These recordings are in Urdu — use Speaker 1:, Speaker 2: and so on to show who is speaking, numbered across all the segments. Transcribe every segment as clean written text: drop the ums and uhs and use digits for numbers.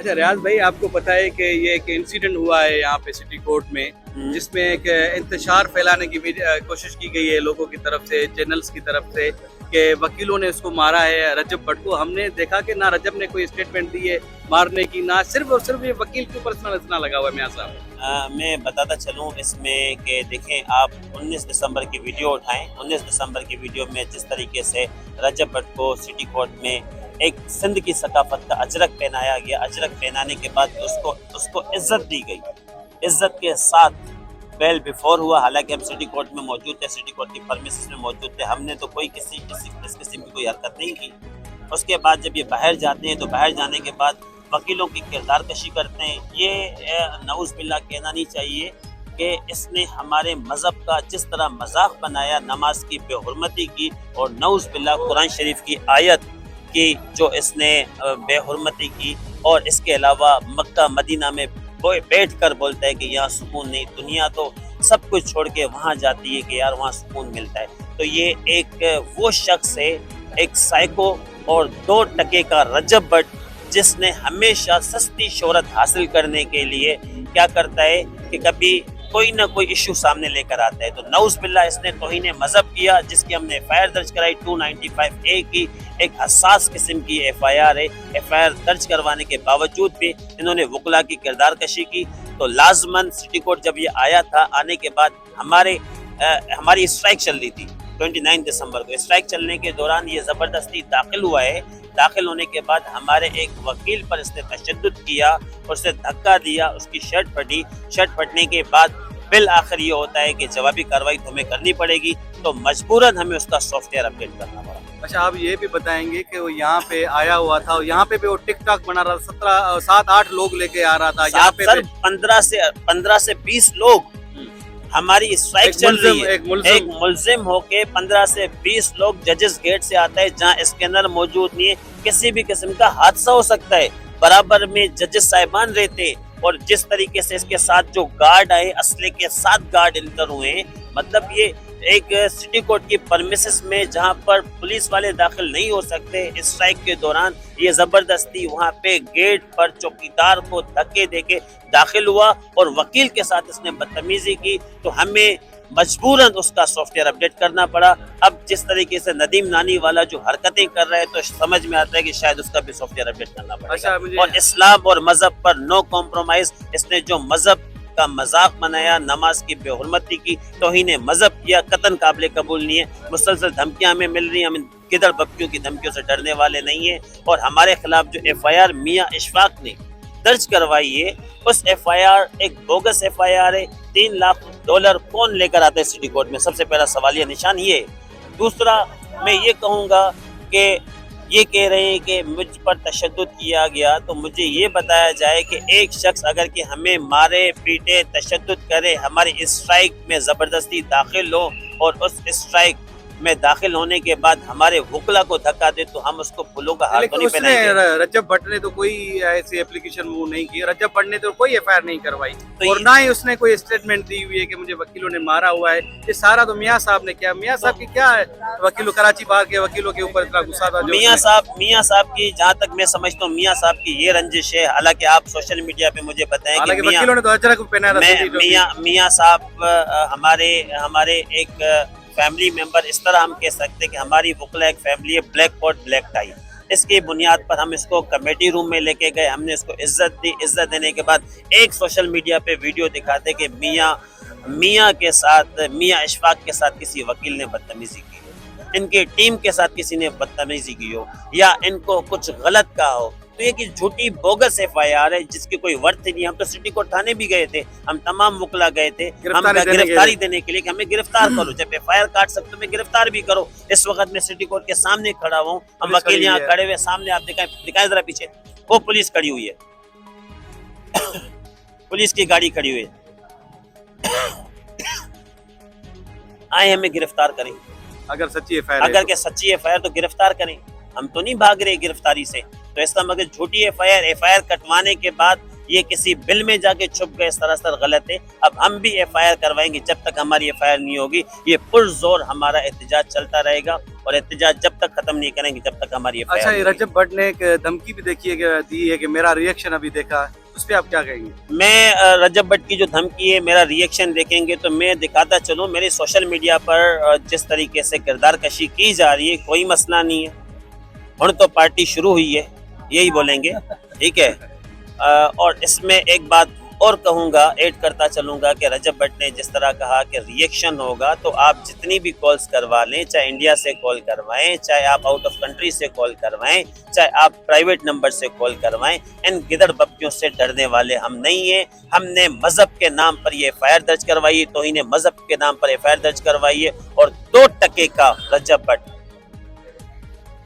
Speaker 1: اچھا ریاض بھائی، آپ کو پتہ ہے کہ یہ ایک انسیڈنٹ ہوا ہے یہاں پہ سٹی کورٹ میں، جس میں ایک انتشار پھیلانے کی کوشش کی گئی ہے لوگوں کی طرف سے، چینلز کی طرف سے، کہ وکیلوں نے اس کو مارا ہے رجب بٹ کو۔ ہم نے دیکھا کہ نہ رجب نے کوئی اسٹیٹمنٹ دی ہے مارنے کی، نہ صرف اور صرف یہ وکیل کے اوپر اتنا لگا ہوا ہے میاں صاحب۔
Speaker 2: میں بتاتا چلوں اس میں کہ دیکھیں، آپ 19 دسمبر کی ویڈیو اٹھائیں۔ 19 دسمبر کی ویڈیو میں جس طریقے سے رجب بٹ کو سٹی کورٹ میں ایک سندھ کی ثقافت کا اجرک پہنایا گیا، اجرک پہنانے کے بعد اس کو عزت دی گئی، عزت کے ساتھ بیل بیفور ہوا۔ حالانکہ ہم سٹی کورٹ میں موجود تھے، سٹی کورٹ کی پرمیسز میں موجود تھے، ہم نے تو کوئی کسی قسم کی کوئی حرکت نہیں کی۔ اس کے بعد جب یہ باہر جاتے ہیں تو باہر جانے کے بعد وکیلوں کی کردار کشی کرتے ہیں۔ یہ نعوذ باللہ کہنا نہیں چاہیے کہ اس نے ہمارے مذہب کا جس طرح مذاق بنایا، نماز کی بے حرمتی کی، اور نعوذ باللہ قرآن شریف کی آیت کی جو اس نے بے حرمتی کی، اور اس کے علاوہ مکہ مدینہ میں بیٹھ کر بولتا ہے کہ یہاں سکون نہیں، دنیا تو سب کچھ چھوڑ کے وہاں جاتی ہے کہ یار وہاں سکون ملتا ہے۔ تو یہ ایک وہ شخص ہے، ایک سائیکو اور 2 ٹکے کا رجب بٹ، جس نے ہمیشہ سستی شہرت حاصل کرنے کے لیے کیا کرتا ہے کہ کبھی کوئی نہ کوئی ایشو سامنے لے کر آتا ہے۔ تو نعوذ باللہ اس نے توہین مذہب کیا، جس کی ہم نے ایف آئی آر درج کرائی 295A کی، ایک حساس قسم کی ایف آئی آر ہے۔ ایف آئی آر درج کروانے کے باوجود بھی انہوں نے وکلا کی کردار کشی کی۔ تو لازماً سٹی کورٹ جب یہ آیا تھا، آنے کے بعد ہماری اسٹرائک چل رہی تھی 29 دسمبر کو۔ اسٹرائک چلنے کے دوران یہ زبردستی داخل ہوا ہے۔ داخل ہونے کے بعد ہمارے ایک وکیل پر اس نے تشدد کیا اور اسے دھکا دیا، اس کی شرٹ پھٹی۔ شرٹ پھٹنے کے بعد بالآخر یہ ہوتا ہے کہ جوابی کارروائی تو ہمیں کرنی پڑے گی، تو مجبوراً ہمیں اس کا سافٹ ویئر اپڈیٹ کرنا پڑا۔
Speaker 1: اچھا، آپ یہ بھی بتائیں گے کہ وہ یہاں پہ آیا ہوا تھا، یہاں پہ بھی وہ ٹک ٹاک بنا رہا تھا، 7-8 لوگ لے کے آ رہا تھا یہاں پہ۔
Speaker 2: 15 سے 20 لوگ ہماری اسٹرائک چل رہی ہے، ایک ملزم ہو کے 15 سے 20 لوگ ججز گیٹ سے آتا ہے جہاں اسکینر موجود نہیں ہے، کسی بھی قسم کا حادثہ ہو سکتا ہے، برابر میں ججز صاحبان رہتے، اور جس طریقے سے اس کے ساتھ جو گارڈ آئے، اسلحے کے ساتھ گارڈ انٹر ہوئے ہیں، مطلب یہ ایک سٹی کورٹ کی پرمیسز میں جہاں پر پولیس والے داخل نہیں ہو سکتے، اسٹرائک کے دوران یہ زبردستی وہاں پہ گیٹ پر چوکیدار کو دھکے دے کے داخل ہوا، اور وکیل کے ساتھ اس نے بدتمیزی کی، تو ہمیں مجبوراً اس کا سافٹ ویئر اپڈیٹ کرنا پڑا۔ اب جس طریقے سے ندیم نانی والا جو حرکتیں کر رہے ہیں تو سمجھ میں آتا ہے کہ شاید اس کا بھی سافٹ ویئر اپڈیٹ کرنا پڑے گا۔ اور اسلام اور مذہب پر نو کمپرومائز، اس نے جو مذہب کا مذاق بنایا، نماز کی بے حرمتی کی، توہین مذہب کیا، قطعاً قابل قبول نہیں ہے۔ مسلسل دھمکیاں ہمیں مل رہی ہیں، ہم گدڑ بکیوں کی دھمکیوں سے ڈرنے والے نہیں ہیں، اور ہمارے خلاف جو ایف آئی آر میاں اشفاق نے درج کروائی ہے، اس ایف آئی آر ایک بوگس ایف آئی آر ہے۔ $3 لاکھ کون لے کر آتا ہے سٹی کورٹ میں؟ سب سے پہلا سوالیہ نشان یہ ہے۔ دوسرا، میں یہ کہوں گا کہ یہ کہہ رہے ہیں کہ مجھ پر تشدد کیا گیا، تو مجھے یہ بتایا جائے کہ ایک شخص اگر کہ ہمیں مارے پیٹے، تشدد کرے، ہماری اسٹرائک میں زبردستی داخل ہو، اور اس اسٹرائک میں داخل ہونے کے بعد ہمارے وکلا کو دھکا دے، تو ہم اس کو پھولوں کا ہار تو نہیں پہنائیں گے۔
Speaker 1: رجب بٹ نے تو کوئی ایسی اپلیکیشن موو نہیں کی، رجب بٹ نے تو کوئی ایف آئی آر نہیں کروائی، اور نہ ہی اس نے کوئی اسٹیٹمنٹ دی ہوئی ہے کہ مجھے وکیلوں نے مارا ہوا ہے۔ یہ سارا تو میاں صاحب نے کیا۔ میاں صاحب کی کیا ہے وکیلوں، کراچی باغ کے وکیلوں کے اوپر اتنا غصہ تھا؟
Speaker 2: میاں صاحب کی جہاں تک میں سمجھتا ہوں، میاں صاحب کی یہ رنجش ہے۔ حالانکہ آپ سوشل میڈیا پہ مجھے بتائیں کہ
Speaker 1: وکیلوں نے تو اجرک پہنا تھا۔
Speaker 2: میاں صاحب ہمارے ایک فیملی ممبر، اس طرح ہم کہہ سکتے کہ ہماری وکلا ایک فیملی ہے، بلیک کوٹ بلیک ٹائی۔ اس کی بنیاد پر ہم اس کو کمیٹی روم میں لے کے گئے، ہم نے اس کو عزت دی۔ عزت دینے کے بعد ایک سوشل میڈیا پہ ویڈیو دکھاتے کہ میاں کے ساتھ، میاں اشفاق کے ساتھ کسی وکیل نے بدتمیزی کی ہو، ان کی ٹیم کے ساتھ کسی نے بدتمیزی کی ہو، یا ان کو کچھ غلط کہا ہو، تو یہ کہ جھوٹی بوگس ایف آئی آر ہے جس کی کوئی ورتھ نہیں۔ ہم تو سٹی کورٹ تھانے بھی گئے تھے، ہم تمام وکلا گئے تھے، ہم گرفتاری دینے کے لیے کہ ہمیں گرفتار کرو، جب ایف آئی آر کاٹ سکتے تو میں گرفتار بھی کرو۔ اس وقت میں سٹی کورٹ کے سامنے کھڑا ہوں، ہم وکیل یہاں کھڑے ہوئے سامنے، آپ دکھائیں ذرا پیچھے، وہ پولیس کھڑی ہوئی ہے، پولیس کی گاڑی کھڑی ہوئی ہے، آئے ہمیں گرفتار کریں۔
Speaker 1: اگر سچی
Speaker 2: ایف آئی آر تو گرفتار کریں، ہم تو نہیں بھاگ رہے گرفتاری سے۔ تو اس کا مگر جھوٹی ایف آئی آر کٹوانے کے بعد یہ کسی بل میں جا کے چھپ گئے سراسر غلط ہے. اب ہم بھی ایف آئی آر کروائیں گے. جب تک ہماری ایف آئی آر نہیں ہوگی یہ پرزور ہمارا احتجاج چلتا رہے گا, اور احتجاج جب تک ختم نہیں کریں گے جب تک ہماری ایف آئی آر.
Speaker 1: اچھا, رجب بھٹ نے ایک دھمکی بھی دی ہے کہ میرا ریئیکشن ابھی دیکھا, اس پہ آپ کیا کہیں گے؟
Speaker 2: میں رجب بھٹ کی جو دھمکی ہے, میرا ریئیکشن دیکھیں گے تو میں دکھاتا چلوں. میرے سوشل میڈیا پر جس طریقے سے کردار کشی کی جا رہی ہے کوئی مسئلہ نہیں ہے. ہن تو پارٹی شروع ہوئی ہے, یہی بولیں گے, ٹھیک ہے. اور اس میں ایک بات اور کہوں گا, ایڈ کرتا چلوں گا کہ رجب بھٹ نے جس طرح کہا کہ ریئیکشن ہوگا, تو آپ جتنی بھی کالز کروا لیں, چاہے انڈیا سے کال کروائیں, چاہے آپ آؤٹ آف کنٹری سے کال کروائیں, چاہے آپ پرائیویٹ نمبر سے کال کروائیں, ان گدڑ بپیوں سے ڈرنے والے ہم نہیں ہیں. ہم نے مذہب کے نام پر یہ ایف آئی آر درج کروائی ہے, توہین مذہب کے نام پر ایف آئی آر درج کروائی ہے, اور 2% کا رجب بھٹ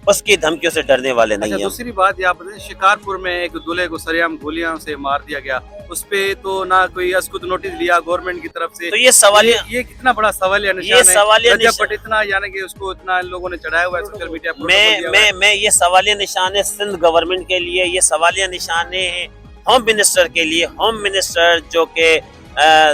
Speaker 2: اس کی دھمکیوں سے ڈرنے والے نہیں ہیں.
Speaker 1: دوسری بات یہ آپ بتائیں, شکارپور میں ایک دولہے کو سریعام گولیاں سے مار دیا گیا, اس پہ تو نہ کوئی اسکوت نوٹس لیا گورنمنٹ کی طرف سے.
Speaker 2: تو یہ سوالیہ,
Speaker 1: یہ کتنا بڑا سوالیہ نشان
Speaker 2: یہ سوالیہ
Speaker 1: ہے. رجب بھٹ اتنا یعنی کہ اس کو اتنا لوگوں نے چڑھایا ہوا ہے سوشل میڈیا پر.
Speaker 2: میں یہ سوالیہ نشان ہے سندھ گورنمنٹ کے لیے, یہ سوالیہ نشان ہے ہوم منسٹر کے لیے. ہوم منسٹر جو کہ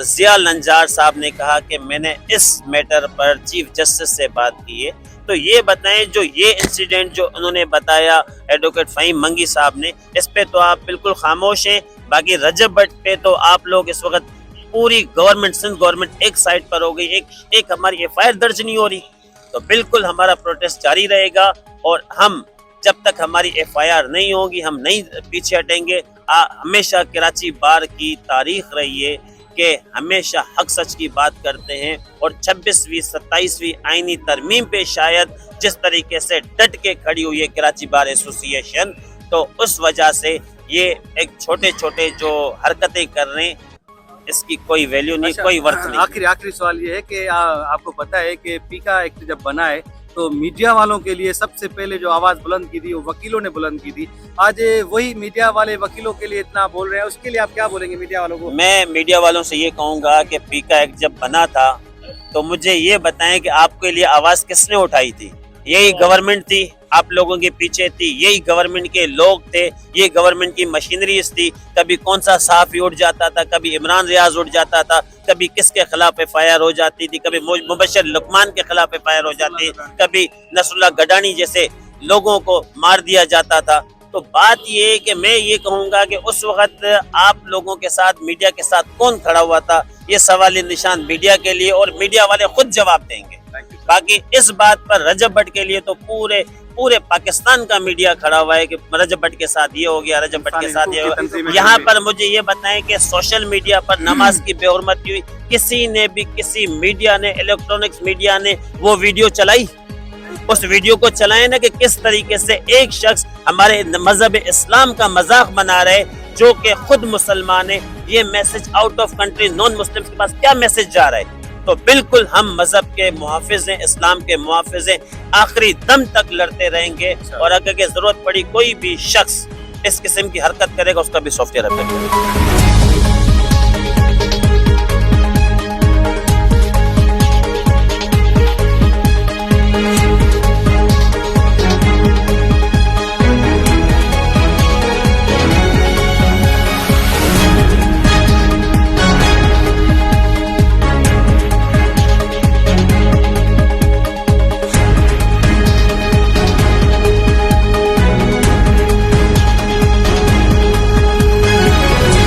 Speaker 2: ضیاء النجار صاحب نے کہا کہ میں نے اس میٹر پر چیف جسٹس سے بات کی ہے. تو یہ بتائیں, جو یہ انسیڈنٹ جو انہوں نے بتایا ایڈوکیٹ فہیم منگی صاحب نے, اس پہ تو آپ بالکل خاموش ہیں. باقی رجب بھٹ پہ تو آپ لوگ اس وقت پوری گورنمنٹ, سندھ گورنمنٹ ایک سائڈ پر ہو گئی, ایک ہماری ایف آئی آر درج نہیں ہو رہی. تو بالکل ہمارا پروٹیسٹ جاری رہے گا, اور ہم جب تک ہماری ایف آئی آر نہیں ہوگی ہم نہیں پیچھے ہٹیں گے. ہمیشہ کراچی بار کی تاریخ رہی ہے کہ ہمیشہ حق سچ کی بات کرتے ہیں, اور 26ویں 27ویں آئینی ترمیم پہ شاید جس طریقے سے ڈٹ کے کھڑی ہوئی ہے کراچی بار ایسوسی ایشن, تو اس وجہ سے یہ ایک چھوٹے چھوٹے جو حرکتیں کر رہے ہیں اس کی کوئی ویلیو نہیں, کوئی ورتھ نہیں.
Speaker 1: آخری سوال یہ ہے کہ آپ کو پتا ہے کہ پیکا ایکٹ جب بنا ہے تو میڈیا والوں کے لیے سب سے پہلے جو آواز بلند کی تھی وہ وکیلوں نے بلند کی تھی. آج وہی میڈیا والے وکیلوں کے لیے اتنا بول رہے ہیں, اس کے لیے آپ کیا بولیں گے میڈیا والوں کو؟
Speaker 2: میں میڈیا والوں سے یہ کہوں گا کہ پیکا ایکٹ جب بنا تھا تو مجھے یہ بتائیں کہ آپ کے لیے آواز کس نے اٹھائی تھی؟ یہی گورنمنٹ تھی, آپ لوگوں کے پیچھے تھی, یہی گورنمنٹ کے لوگ تھے, یہ گورنمنٹ کی مشینریز تھی. کبھی کون سا صحافی اٹھ جاتا تھا, کبھی عمران ریاض اٹھ جاتا تھا, کبھی کس کے خلاف ایف آئی آر ہو جاتی تھی, کبھی مبشر لقمان کے خلاف ایف آئی آر ہو جاتی, کبھی نصر اللہ گڈانی جیسے لوگوں کو مار دیا جاتا تھا. تو بات یہ ہے کہ میں یہ کہوں گا کہ اس وقت آپ لوگوں کے ساتھ, میڈیا کے ساتھ کون کھڑا ہوا تھا, یہ سوالیہ نشان میڈیا کے لیے, اور میڈیا والے خود جواب دیں گے. باقی اس بات پر رجب بھٹ کے لیے تو پورے پاکستان کا میڈیا کھڑا ہوا ہے کہ رجب بھٹ کے ساتھ یہ ہو گیا, رجب بھٹ کے ساتھ یہ ہو گیا. یہاں پر مجھے یہ بتائیں کہ سوشل میڈیا پر نماز کی بے حرمتی ہوئی, کسی نے بھی, کسی میڈیا نے, الیکٹرانکس میڈیا نے وہ ویڈیو چلائی؟ اس ویڈیو کو چلائیں نا کہ کس طریقے سے ایک شخص ہمارے مذہب اسلام کا مذاق بنا رہے جو کہ خود مسلمان ہے. یہ message out of country non Muslims کے پاس کیا میسج جا رہا ہے؟ تو بالکل ہم مذہب کے محافظ ہیں, اسلام کے محافظ ہیں, آخری دم تک لڑتے رہیں گے, اور اگر ضرورت پڑی کوئی بھی شخص اس قسم کی حرکت کرے گا اس کا بھی سافٹ ویئر اپ کرے گا.